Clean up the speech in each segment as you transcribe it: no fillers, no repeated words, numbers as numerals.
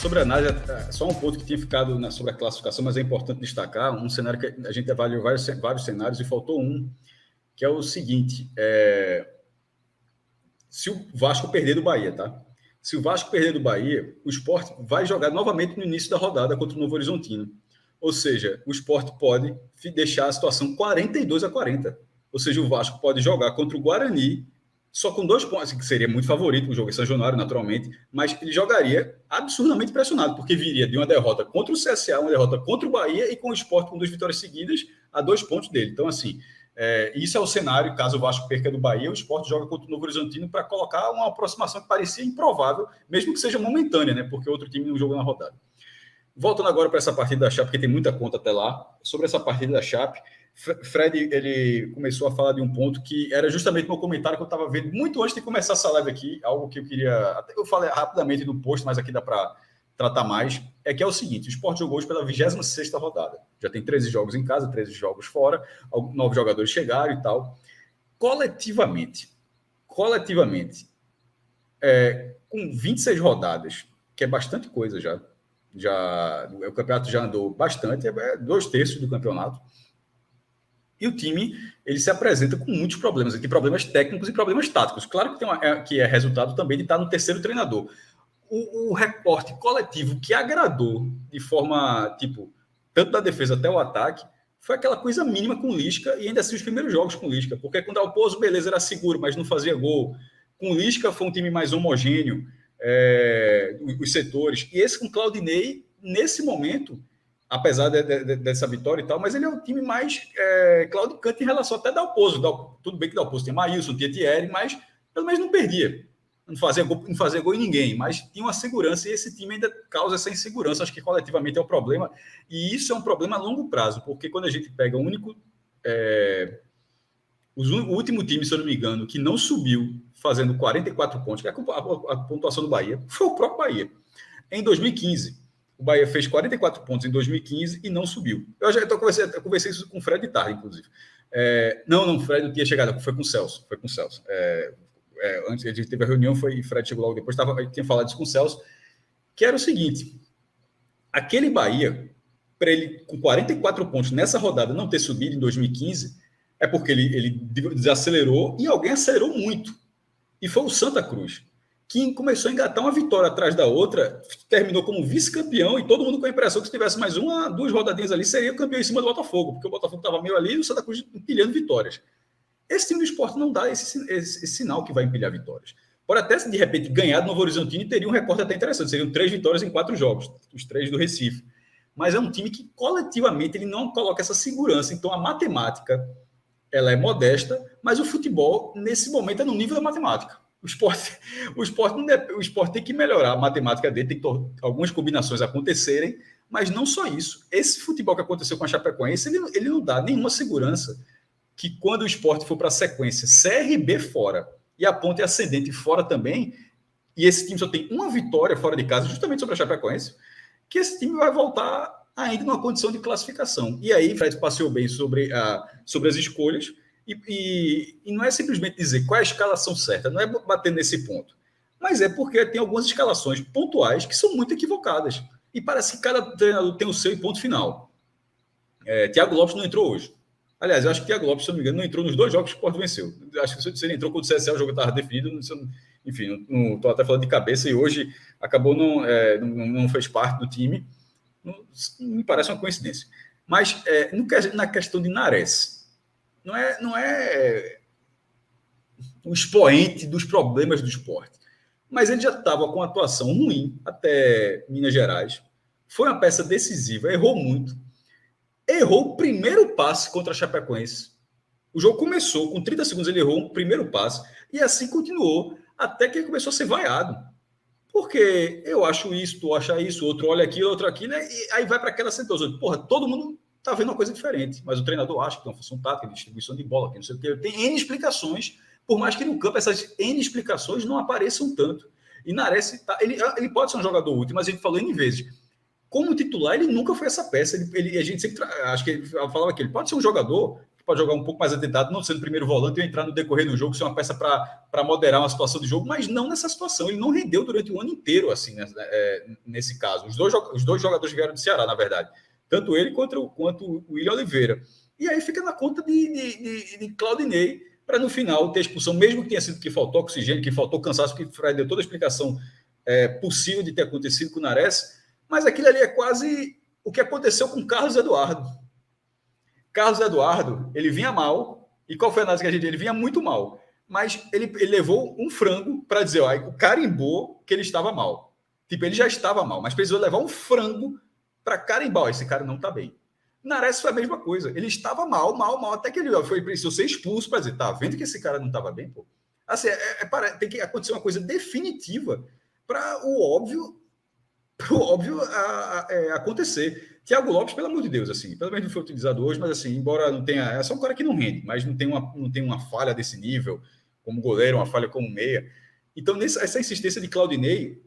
sobre a análise, só um ponto que tinha ficado sobre a classificação, mas é importante destacar um cenário que a gente avaliou vários cenários e faltou um, que é o seguinte, se o Vasco perder do Bahia, tá? Se o Vasco perder do Bahia, o Sport vai jogar novamente no início da rodada contra o Novo Horizontino. Ou seja, o Sport pode deixar a situação 42-40. Ou seja, o Vasco pode jogar contra o Guarani só com 2 pontos, que seria muito favorito, o jogo em São Januário, naturalmente, mas ele jogaria absurdamente pressionado, porque viria de uma derrota contra o CSA, uma derrota contra o Bahia e com o Sport com 2 vitórias seguidas a 2 pontos dele. Então, assim, isso é o cenário, caso o Vasco perca do Bahia, o Sport joga contra o Novo Horizontino para colocar uma aproximação que parecia improvável, mesmo que seja momentânea, né? Porque outro time não jogou na rodada. Voltando agora para essa partida da Chape, porque tem muita conta até lá, sobre essa partida da Chape, Fred, ele começou a falar de um ponto que era justamente meu comentário que eu estava vendo muito antes de começar essa live aqui, algo que eu queria, até eu falei rapidamente no post, mas aqui dá para tratar mais, que é o seguinte, o Sport jogou hoje pela 26ª rodada, já tem 13 jogos em casa, 13 jogos fora, 9 jogadores chegaram e tal. Coletivamente, com 26 rodadas, que é bastante coisa já o campeonato já andou bastante, 2/3 do campeonato, e o time ele se apresenta com muitos problemas, aqui problemas técnicos e problemas táticos. Claro que, que é resultado também de estar no terceiro treinador. O recorte coletivo que agradou de forma, tanto da defesa até o ataque, foi aquela coisa mínima com o Lisca, e ainda assim os primeiros jogos com o Lisca, porque com o Dalpozo, beleza, era seguro, mas não fazia gol. Com o Lisca foi um time mais homogêneo, os setores. E esse com o Claudinei, nesse momento, apesar dessa vitória e tal, mas ele é um time mais claudicante em relação até ao Dalpozo. Tudo bem que o Dalpozo tem Maílson, tinha Thierry, mas pelo menos não perdia. Não fazia gol em ninguém, mas tinha uma segurança, e esse time ainda causa essa insegurança. Acho que coletivamente é o problema, e isso é um problema a longo prazo, porque quando a gente pega o último time, se eu não me engano, que não subiu fazendo 44 pontos, que é a pontuação do Bahia, foi o próprio Bahia. Em 2015, o Bahia fez 44 pontos em 2015 e não subiu. Eu conversei isso com o Fred de tarde, inclusive. Não, o Fred não tinha chegado, foi com o Celso. Antes a gente teve a reunião, o Fred chegou logo depois, tinha falado isso com o Celso, que era o seguinte, aquele Bahia, para ele com 44 pontos nessa rodada não ter subido em 2015, é porque ele desacelerou e alguém acelerou muito. E foi o Santa Cruz, que começou a engatar uma vitória atrás da outra, terminou como vice-campeão, e todo mundo com a impressão que se tivesse mais 2 rodadinhas ali, seria campeão em cima do Botafogo, porque o Botafogo estava meio ali e o Santa Cruz empilhando vitórias. Esse time do Sport não dá esse sinal que vai empilhar vitórias. Pode até, de repente, ganhar do Novo Horizontino e teria um recorde até interessante. Seriam 3 vitórias em 4 jogos, os 3 do Recife. Mas é um time que, coletivamente, ele não coloca essa segurança. Então, a matemática, ela é modesta, mas o futebol, nesse momento, é no nível da matemática. O Sport tem que melhorar a matemática dele, tem que algumas combinações acontecerem, mas não só isso. Esse futebol que aconteceu com a Chapecoense, ele não dá nenhuma segurança que quando o Sport for para a sequência CRB fora e a Ponte Ascendente fora também, e esse time só tem uma vitória fora de casa, justamente sobre a Chapecoense, que esse time vai voltar ainda numa condição de classificação. E aí, Fred passeou bem sobre as escolhas, e não é simplesmente dizer qual é a escalação certa, não é bater nesse ponto, mas é porque tem algumas escalações pontuais que são muito equivocadas. E parece que cada treinador tem o seu ponto final. Thiago Lopes não entrou hoje. Aliás, eu acho que o Thiago Lopes, se não me engano, não entrou nos 2 jogos que o Sport venceu. Acho que se ele entrou contra o CSA, o jogo estava definido. Enfim, não estou até falando de cabeça, e hoje acabou não fez parte do time. Não me parece uma coincidência. Mas na questão de Nares, não é o expoente dos problemas do Sport. Mas ele já estava com atuação ruim até Minas Gerais. Foi uma peça decisiva, errou muito. Errou o primeiro passe contra a Chapecoense. O jogo começou, com 30 segundos ele errou o primeiro passe, e assim continuou, até que ele começou a ser vaiado. Porque eu acho isso, tu acha isso, outro olha aquilo, outro aquilo, né? E aí vai para aquela sentosa. Porra, todo mundo tá vendo uma coisa diferente, mas o treinador acha que tem uma função tática, de distribuição de bola, que não sei o que. Tem N explicações, por mais que no campo essas N explicações não apareçam tanto. E Nares, ele pode ser um jogador útil, mas ele falou N vezes. Como titular, ele nunca foi essa peça. A gente sempre acho que ele falava que ele pode ser um jogador que pode jogar um pouco mais atentado, não sendo primeiro volante, e entrar no decorrer do jogo, ser uma peça para moderar uma situação de jogo, mas não nessa situação. Ele não rendeu durante o ano inteiro, assim, nesse caso. Os dois jogadores vieram do Ceará, na verdade. Tanto ele quanto o William Oliveira. E aí fica na conta de Claudinei, para no final ter expulsão, mesmo que tenha sido que faltou oxigênio, que faltou cansaço, que o Fred deu toda a explicação possível de ter acontecido com o Nares, mas aquilo ali é quase o que aconteceu com Carlos Eduardo. Carlos Eduardo, ele vinha mal, e qual foi a análise que a gente deu? Ele vinha muito mal, mas ele levou um frango para dizer, ó, carimbou que ele estava mal. Tipo, ele já estava mal, mas precisou levar um frango para carimbar, ó, esse cara não está bem. Nares foi a mesma coisa, ele estava mal, até que ele precisou ser expulso para dizer, tá vendo que esse cara não estava bem, pô? Assim, tem que acontecer uma coisa definitiva para o óbvio acontecer. Thiago Lopes, pelo amor de Deus, assim, pelo menos não foi utilizado hoje, mas assim, embora não tenha, é só um cara que não rende, mas não tem uma falha desse nível, como goleiro, uma falha como meia. Então, essa insistência de Claudinei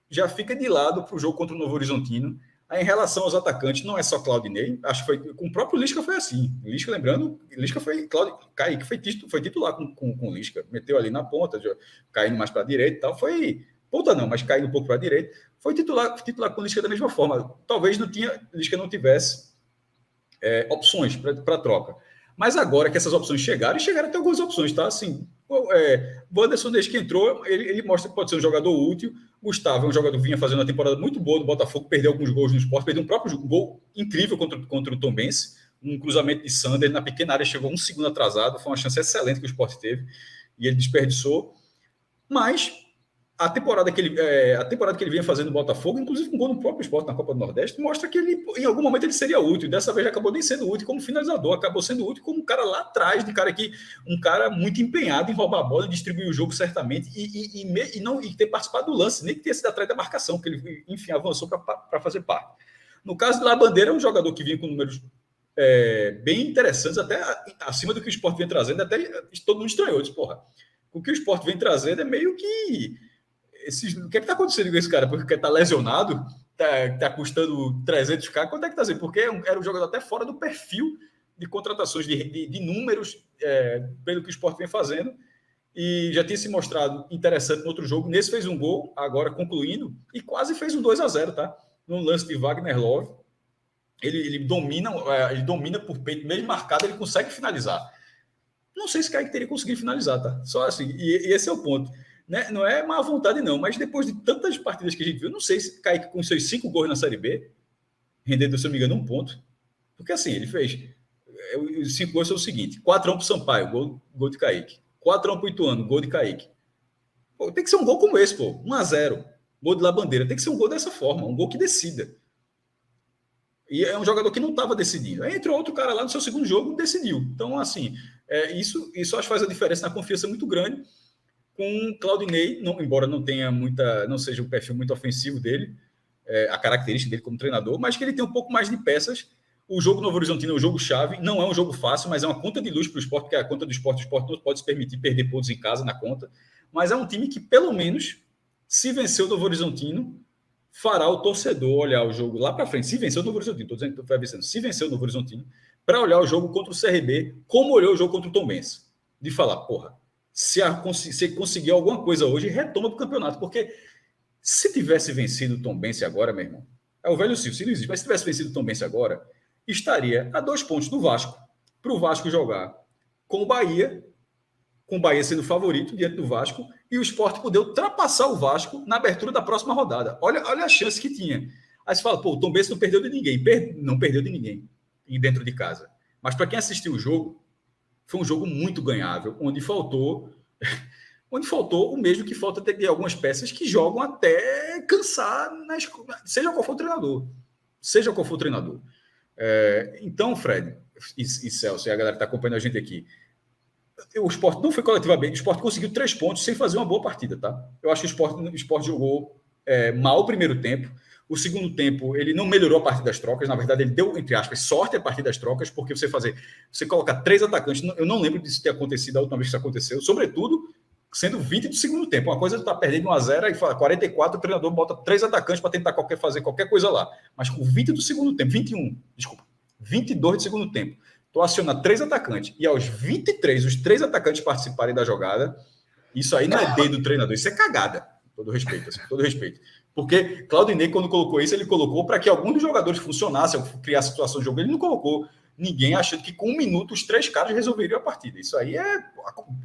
já fica de lado para o jogo contra o Novo Horizontino. Aí, em relação aos atacantes, não é só Claudinei, acho que foi com o próprio Lisca foi assim. Lisca, lembrando, Lisca foi Kaique foi titular com o Lisca, meteu ali na ponta, caindo mais para a direita e tal, foi ponta não, mas caindo um pouco para a direita, foi titular com o Lisca da mesma forma. Talvez Lisca não tivesse opções para troca. Mas agora que essas opções chegaram até algumas opções, tá? Assim, o Anderson, desde que entrou, ele mostra que pode ser um jogador útil. Gustavo é um jogador que vinha fazendo uma temporada muito boa do Botafogo, perdeu alguns gols no Sport, perdeu um próprio gol incrível contra o Tombense, um cruzamento de Sander, na pequena área chegou um segundo atrasado, foi uma chance excelente que o Sport teve, e ele desperdiçou. Mas a temporada que ele vinha fazendo no Botafogo, inclusive um gol no próprio Sport na Copa do Nordeste, mostra que ele, em algum momento, ele seria útil. Dessa vez acabou nem sendo útil como finalizador, acabou sendo útil como um cara lá atrás, um cara muito empenhado em roubar a bola, distribuir o jogo certamente e ter participado do lance, nem que tenha sido atrás da marcação, que ele, enfim, avançou para fazer parte. No caso de Labandeira, é um jogador que vinha com números bem interessantes, até acima do que o Sport vem trazendo, até todo mundo estranhou, disse, porra, o que o Sport vem trazendo é meio que o que é que está acontecendo com esse cara? Porque está lesionado, está custando 300k, quanto é que está sendo? Porque era um jogador até fora do perfil de contratações, de números, pelo que o Sport vem fazendo, e já tinha se mostrado interessante no outro jogo. Nesse fez um gol, agora concluindo, e quase fez um 2-0, tá? Num lance de Wagner Love. Ele domina por peito, mesmo marcado, ele consegue finalizar. Não sei se o Kaique teria conseguido finalizar, tá? Só assim, e esse é o ponto. Né? Não é má vontade, não, mas depois de tantas partidas que a gente viu, não sei se Kaique com seus 5 gols na Série B, rendendo, se eu não me engano, 1 ponto. Porque assim, ele fez. Os 5 gols são o seguinte: 4-1 para o Sampaio, gol de Kaique. 4-1 para o Ituano, gol de Kaique. Pô, tem que ser um gol como esse, pô. 1-0, gol de Labandeira. Tem que ser um gol dessa forma, um gol que decida. E é um jogador que não estava decidindo. Aí entrou outro cara lá no seu segundo jogo e decidiu. Então, assim, isso acho que faz a diferença na confiança muito grande. Com Claudinei, embora não seja um perfil muito ofensivo dele, a característica dele como treinador, mas que ele tem um pouco mais de peças. O jogo Novo Horizontino é um jogo-chave, não é um jogo fácil, mas é uma conta de luz para o Sport, porque a conta do Sport, o Sport não pode se permitir perder pontos em casa na conta, mas é um time que, pelo menos, se vencer o Novo Horizontino, fará o torcedor olhar o jogo lá para frente. Se vencer o Novo Horizontino, estou dizendo que vai vencendo, se vencer o Novo Horizontino, para olhar o jogo contra o CRB, como olhou o jogo contra o Tombense. De falar, porra, se conseguir alguma coisa hoje, retoma para o campeonato. Porque se tivesse vencido o Tombense agora, meu irmão, é o velho Silvio, se não existe, mas se tivesse vencido o Tombense agora, estaria a 2 pontos do Vasco, para o Vasco jogar com o Bahia sendo favorito diante do Vasco, e o Sport poder ultrapassar o Vasco na abertura da próxima rodada. Olha a chance que tinha. Aí você fala, pô, o Tombense não perdeu de ninguém. Não perdeu de ninguém dentro de casa. Mas para quem assistiu o jogo, foi um jogo muito ganhável, onde faltou o mesmo que falta ter algumas peças que jogam até cansar, seja qual for o treinador. Seja qual for o treinador. Então, Fred e Celso, e a galera que está acompanhando a gente aqui, o Sport não foi coletivamente, o Sport conseguiu 3 pontos sem fazer uma boa partida, tá? Eu acho que o Sport jogou mal o primeiro tempo. O segundo tempo, ele não melhorou a partir das trocas. Na verdade, ele deu, entre aspas, sorte a partir das trocas, porque você colocar 3 atacantes, eu não lembro disso ter acontecido a última vez que isso aconteceu, sobretudo sendo 20 do segundo tempo. Uma coisa é tu tá perdendo 1-0 e fala 44, o treinador bota 3 atacantes para tentar fazer qualquer coisa lá. Mas com 20 do segundo tempo, 22 do segundo tempo, tu aciona 3 atacantes e aos 23 os 3 atacantes participarem da jogada, isso aí não é dedo do treinador, isso é cagada. Com todo respeito, assim, com todo respeito. Porque Claudinei, quando colocou isso, ele colocou para que algum dos jogadores funcionasse, criar situação de jogo. Ele não colocou ninguém achando que com 1 minuto os 3 caras resolveriam a partida. Isso aí é...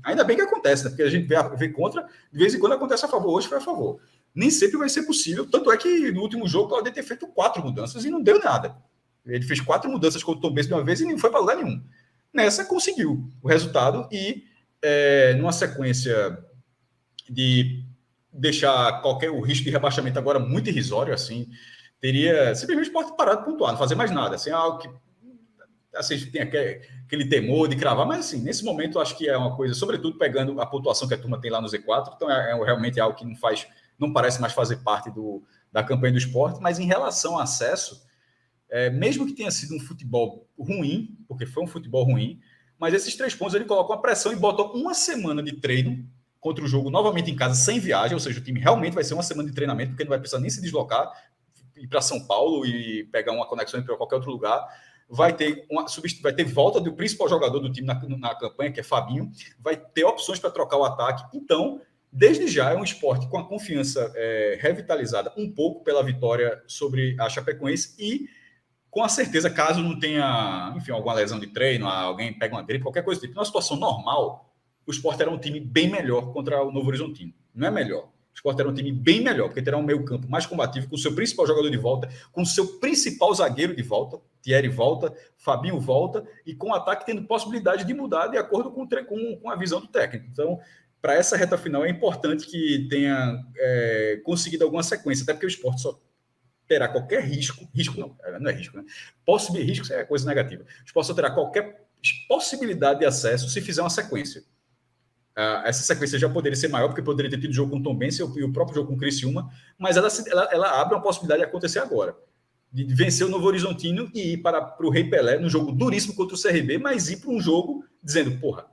Ainda bem que acontece, né? Porque a gente vê contra, de vez em quando acontece a favor. Hoje foi a favor. Nem sempre vai ser possível. Tanto é que no último jogo o Claudinei ter feito 4 mudanças e não deu nada. Ele fez 4 mudanças contra o Tom Benz de uma vez e não foi para lugar nenhum. Nessa, conseguiu o resultado e numa sequência de deixar o risco de rebaixamento agora muito irrisório, assim, teria simplesmente pode parar de pontuar, não fazer mais nada, assim, algo que assim, tem aquele temor de cravar, mas assim, nesse momento acho que é uma coisa, sobretudo pegando a pontuação que a turma tem lá no Z4, então realmente algo que não parece mais fazer parte da campanha do esporte, mas em relação ao acesso, mesmo que tenha sido um futebol ruim, porque foi um futebol ruim, mas esses 3 pontos ele colocam a pressão e botam uma semana de treino contra o jogo novamente em casa, sem viagem, ou seja, o time realmente vai ser uma semana de treinamento, porque não vai precisar nem se deslocar, ir para São Paulo e pegar uma conexão para qualquer outro lugar. Vai ter volta do principal jogador do time na campanha, que é Fabinho, vai ter opções para trocar o ataque. Então, desde já, é um esporte com a confiança revitalizada um pouco pela vitória sobre a Chapecoense e com a certeza, caso não tenha, enfim, alguma lesão de treino, alguém pega uma gripe, qualquer coisa do tipo, numa situação normal, o Sport era um time bem melhor contra o Novo Horizontino. Não é melhor. O Sport era um time bem melhor, porque terá um meio campo mais combativo, com o seu principal jogador de volta, com o seu principal zagueiro de volta, Thierry volta, Fabinho volta, e com o ataque tendo possibilidade de mudar de acordo com a visão do técnico. Então, para essa reta final, é importante que tenha conseguido alguma sequência, até porque o Sport só terá qualquer risco não é risco, né? Possível risco é coisa negativa. O Sport só terá qualquer possibilidade de acesso se fizer uma sequência. Essa sequência já poderia ser maior, porque poderia ter tido jogo com o Tom Benz e o próprio jogo com o Criciúma, mas ela abre uma possibilidade de acontecer agora, de vencer o Novo Horizontino e ir para o Rei Pelé, num jogo duríssimo contra o CRB, mas ir para um jogo dizendo, porra,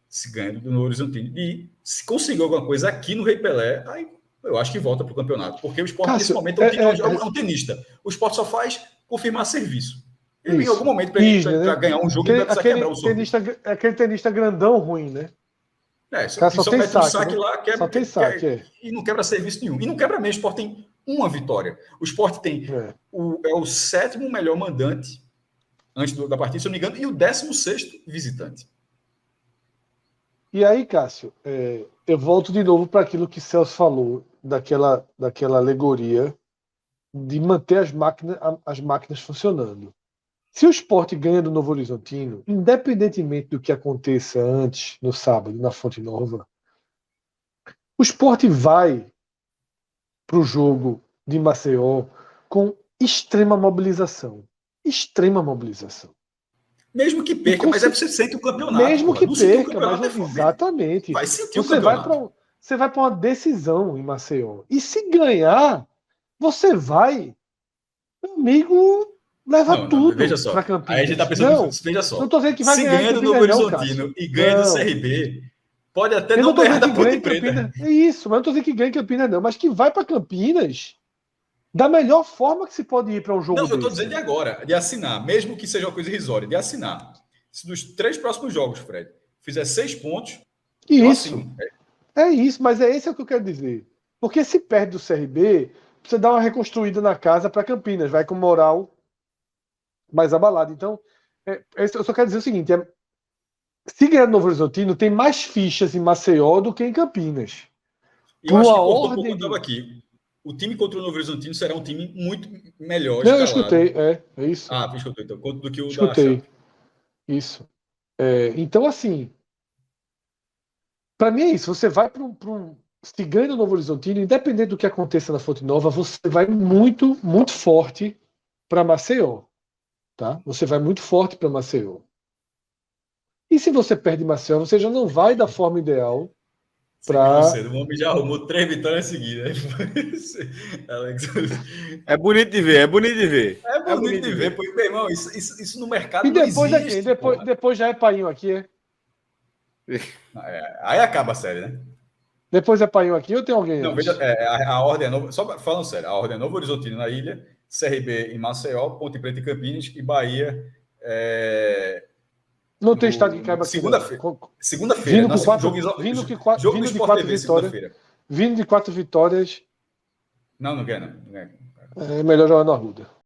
se ganha do Novo Horizontino, e se conseguir alguma coisa aqui no Rei Pelé, aí eu acho que volta para o campeonato, porque o Sport nesse momento é um tenista. O Sport só faz confirmar serviço. Ele, em algum momento, para ganhar um jogo, ele vai precisar quebrar o sorteio. Aquele tenista grandão ruim, né? Só tem mete um saque, né? Lá, e não quebra serviço nenhum. E não quebra mesmo. O Sport tem uma vitória. O Sport tem o 7º melhor mandante antes da partida, se eu não me engano, e o 16º visitante. E aí, Cássio, eu volto de novo para aquilo que Celso falou, daquela alegoria de manter as máquinas funcionando. Se o Sport ganha do Novo Horizontino, independentemente do que aconteça antes, no sábado, na Fonte Nova, o Sport vai para o jogo de Maceió com extrema mobilização. Extrema mobilização. Mesmo que perca, mas você sente o campeonato. Mesmo que perca, mas exatamente. Vai sentir o campeonato. Você vai para uma decisão em Maceió. E se ganhar, você vai, meu amigo, leva tudo para Campinas. Aí a gente tá pensando, veja só. Não tô dizendo que vai se ganha do Novo Horizontino e ganha do CRB, pode até não ganhar da Ponte Preta. É isso, mas não tô dizendo que ganha em Campinas, não. Mas que vai para Campinas da melhor forma que se pode ir para um jogo. Não, eu tô dizendo de agora, de assinar, mesmo que seja uma coisa irrisória, de assinar. Se dos 3 próximos jogos, Fred, fizer 6 pontos, isso. É isso, mas esse o que eu quero dizer. Porque se perde do CRB, você dá uma reconstruída na casa para Campinas, vai com moral mais abalado. Então, eu só quero dizer o seguinte: se ganhar do Novo Horizontino, tem mais fichas em Maceió do que em Campinas. E eu acho que cortou um pouco, eu estava aqui. O time contra o Novo Horizontino será um time muito melhor. Não, eu escutei, é isso. Escutei, então, do que o escutei. Da isso. Então, assim, para mim é isso. Você vai para um. Se ganha no Novo Horizontino, independente do que aconteça na Fonte Nova, você vai muito, muito forte para Maceió. Tá? Você vai muito forte para Maceió. E se você perde Maceió, você já não vai da forma ideal. O homem já arrumou 3 vitórias seguidas. É bonito de ver, É bonito de ver, porque, meu irmão, isso no mercado e depois não existe. Depois já é painho aqui, Aí acaba a série, né? Depois é painho aqui ou tem alguém? Não, veja, a ordem é nova. Só falando sério, a ordem é Novo Horizontino na ilha, CRB em Maceió, Ponte Preta e Campinas, e Bahia Não tem estado que caiba aqui. Segunda-feira. Vindo de 4 vitórias. Vindo de 4 vitórias. Não quer, não. É melhor jogar no Arruda.